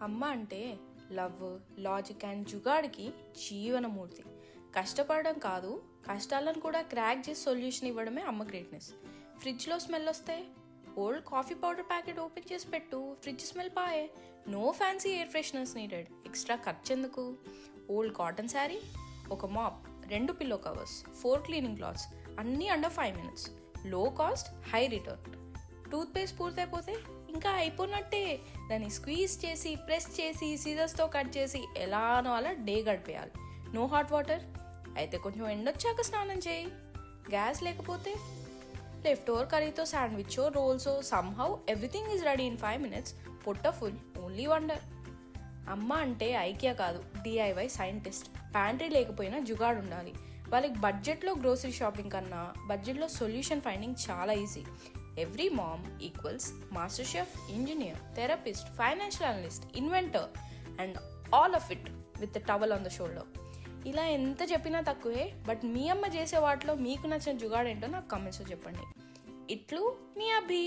అమ్మ అంటే love, logic and జుగాడికి జీవనమూర్తి. కష్టపడడం కాదు, కష్టాలను కూడా క్రాక్ చేసి సొల్యూషన్ ఇవ్వడమే అమ్మ గ్రేట్నెస్. ఫ్రిడ్జ్లో స్మెల్ వస్తే old coffee powder packet open చేసి పెట్టు, ఫ్రిడ్జ్ స్మెల్ పాయే. No fancy air fresheners needed. Extra ఖర్చు ఎందుకు? ఓల్డ్ కాటన్ శారీ, ఒక mop, 2 pillow covers, 4 cleaning cloths, అన్నీ under 5 minutes. Low cost, high return. Toothpaste పూర్తయిపోతే ఇంకా అయిపోయినట్టే. దాన్ని స్క్వీజ్ చేసి, ప్రెస్ చేసి, సీజర్స్తో కట్ చేసి ఎలానో అలా డే గడిపేయాలి. నో హాట్ వాటర్ అయితే కొంచెం ఎండొచ్చాక స్నానం చేయి. గ్యాస్ లేకపోతే లెఫ్ట్ ఓవర్ కర్రీతో శాండ్విచో, రోల్సో, somehow everything is ready in 5 minutes. పొట్ట ఫుల్, ఓన్లీ వండర్. అమ్మ అంటే ఐకియా కాదు, డిఐవై సైంటిస్ట్. ప్యాంట్రీ లేకపోయినా జుగాడు ఉండాలి. వాళ్ళకి బడ్జెట్లో గ్రోసరీ షాపింగ్ కన్నా బడ్జెట్లో సొల్యూషన్ ఫైండింగ్ చాలా easy. Every mom equals master chef, engineer, therapist, financial analyst, inventor and all of it with towel on the shoulder. ఇలా ఎంత చెప్పినా తక్కువే. బట్ మీ అమ్మ చేసే వాటిలో మీకు నచ్చిన జుగాడు ఏంటో నాకు కామెంట్స్లో చెప్పండి. ఇట్లు మీ అభి.